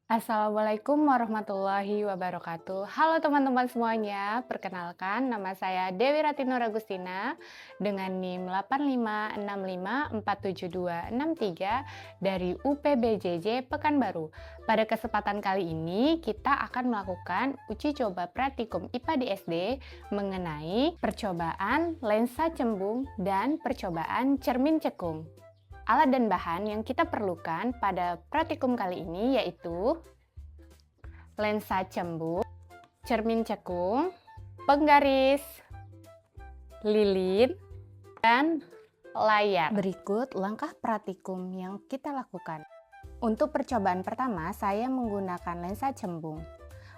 Assalamualaikum warahmatullahi wabarakatuh. Halo teman-teman semuanya, perkenalkan nama saya Dewi Ratino Ragustina dengan NIM 856547263 dari UPBJJ Pekanbaru. Pada kesempatan kali ini kita akan melakukan uji coba praktikum IPA di SD mengenai percobaan lensa cembung dan percobaan cermin cekung. Alat dan bahan yang kita perlukan pada praktikum kali ini yaitu lensa cembung, cermin cekung, penggaris, lilin, dan layar. Berikut langkah praktikum yang kita lakukan. Untuk percobaan pertama, saya menggunakan lensa cembung.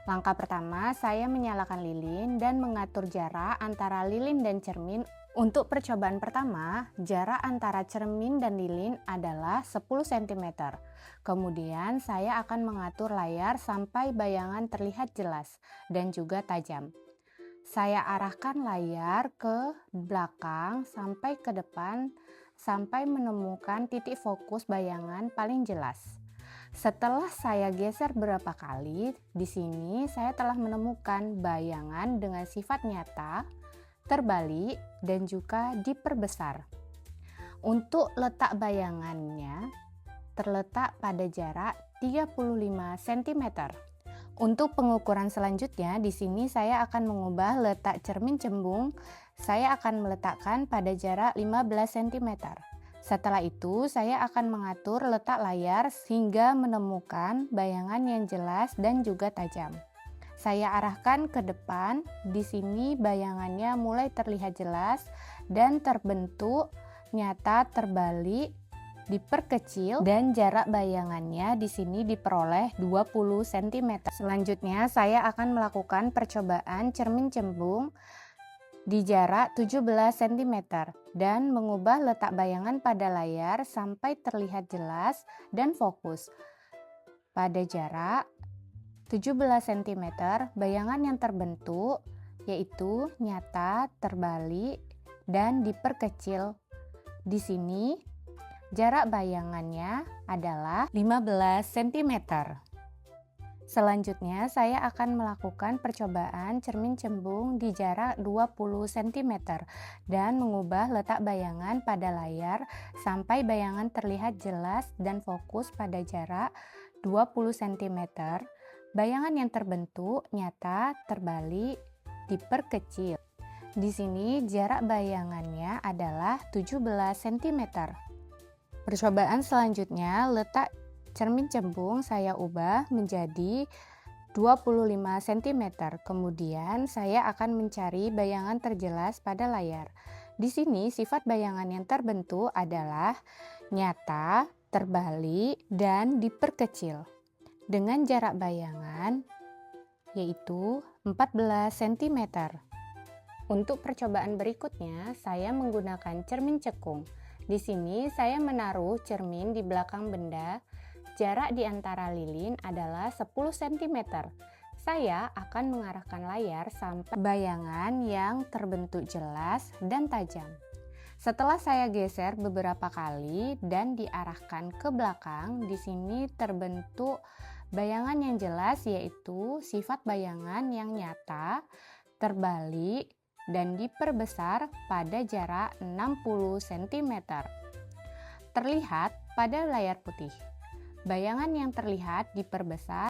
Langkah pertama, saya menyalakan lilin dan mengatur jarak antara lilin dan cermin. Untuk percobaan pertama, jarak antara cermin dan lilin adalah 10 cm. Kemudian saya akan mengatur layar sampai bayangan terlihat jelas dan juga tajam. Saya arahkan layar ke belakang sampai ke depan sampai menemukan titik fokus bayangan paling jelas. Setelah saya geser beberapa kali, di sini saya telah menemukan bayangan dengan sifat nyata, terbalik, dan juga diperbesar. Untuk letak bayangannya terletak pada jarak 35 cm. Untuk pengukuran selanjutnya, di sini saya akan mengubah letak cermin cembung. Saya akan meletakkan pada jarak 15 cm. Setelah itu, saya akan mengatur letak layar hingga menemukan bayangan yang jelas dan juga tajam. Saya arahkan ke depan. Di sini bayangannya mulai terlihat jelas dan terbentuk nyata, terbalik, diperkecil, dan jarak bayangannya di sini diperoleh 20 cm. Selanjutnya saya akan melakukan percobaan cermin cembung di jarak 17 cm dan mengubah letak bayangan pada layar sampai terlihat jelas dan fokus. Pada jarak 17 cm, bayangan yang terbentuk yaitu nyata, terbalik, dan diperkecil. Di sini jarak bayangannya adalah 15 cm. Selanjutnya saya akan melakukan percobaan cermin cembung di jarak 20 cm dan mengubah letak bayangan pada layar sampai bayangan terlihat jelas dan fokus pada jarak 20 cm. Bayangan yang terbentuk nyata, terbalik, diperkecil. Di sini jarak bayangannya adalah 17 cm. Percobaan selanjutnya, letak cermin cembung saya ubah menjadi 25 cm. Kemudian saya akan mencari bayangan terjelas pada layar. Di sini sifat bayangan yang terbentuk adalah nyata, terbalik, dan diperkecil. Dengan jarak bayangan yaitu 14 cm. Untuk percobaan berikutnya, saya menggunakan cermin cekung. Di sini saya menaruh cermin di belakang benda. Jarak di antara lilin adalah 10 cm. Saya akan mengarahkan layar sampai bayangan yang terbentuk jelas dan tajam. Setelah saya geser beberapa kali dan diarahkan ke belakang, di sini terbentuk bayangan yang jelas yaitu sifat bayangan yang nyata, terbalik, dan diperbesar pada jarak 60 cm. Terlihat pada layar putih. Bayangan yang terlihat diperbesar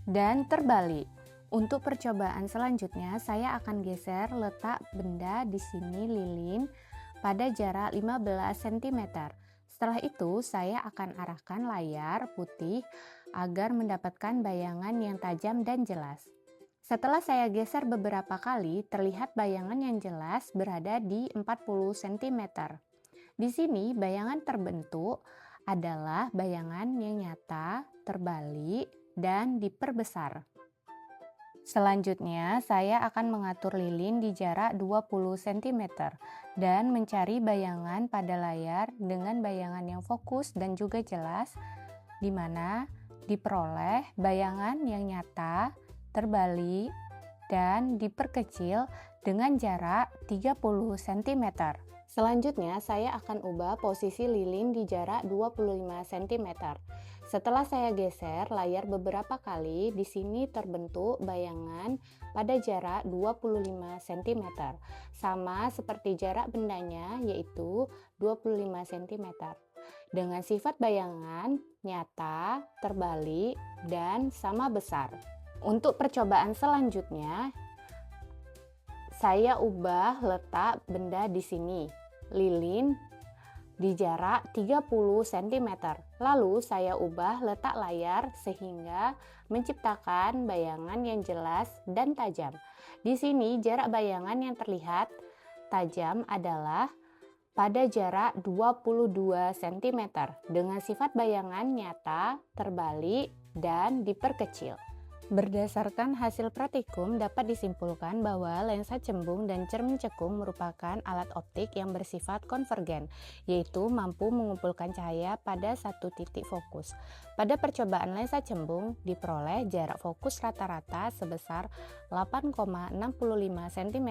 dan terbalik. Untuk percobaan selanjutnya, saya akan geser letak benda di sini lilin pada jarak 15 cm. Setelah itu, saya akan arahkan layar putih agar mendapatkan bayangan yang tajam dan jelas. Setelah saya geser beberapa kali, terlihat bayangan yang jelas berada di 40 cm. Di sini bayangan terbentuk adalah bayangan yang nyata, terbalik, dan diperbesar. Selanjutnya, saya akan mengatur lilin di jarak 20 cm dan mencari bayangan pada layar dengan bayangan yang fokus dan juga jelas, di mana diperoleh bayangan yang nyata, terbalik, dan diperkecil dengan jarak 30 cm. Selanjutnya, saya akan ubah posisi lilin di jarak 25 cm. Setelah saya geser layar beberapa kali, di sini terbentuk bayangan pada jarak 25 cm, sama seperti jarak bendanya yaitu 25 cm. Dengan sifat bayangan nyata, terbalik, dan sama besar. Untuk percobaan selanjutnya, saya ubah letak benda di sini, lilin di jarak 30 cm. Lalu saya ubah letak layar sehingga menciptakan bayangan yang jelas dan tajam. Di sini jarak bayangan yang terlihat tajam adalah pada jarak 22 cm dengan sifat bayangan nyata, terbalik, dan diperkecil. Berdasarkan hasil praktikum dapat disimpulkan bahwa lensa cembung dan cermin cekung merupakan alat optik yang bersifat konvergen, yaitu mampu mengumpulkan cahaya pada satu titik fokus. Pada percobaan lensa cembung diperoleh jarak fokus rata-rata sebesar 8,65 cm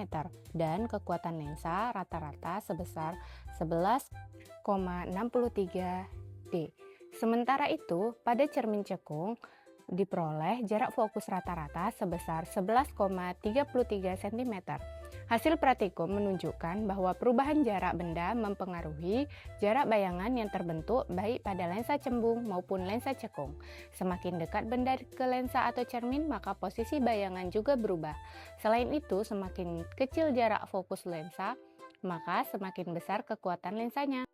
dan kekuatan lensa rata-rata sebesar 11,63 D. Sementara itu, pada cermin cekung diperoleh jarak fokus rata-rata sebesar 11,33 cm. Hasil praktikum menunjukkan bahwa perubahan jarak benda mempengaruhi jarak bayangan yang terbentuk baik pada lensa cembung maupun lensa cekung. Semakin dekat benda ke lensa atau cermin, maka posisi bayangan juga berubah. Selain itu, semakin kecil jarak fokus lensa, maka semakin besar kekuatan lensanya.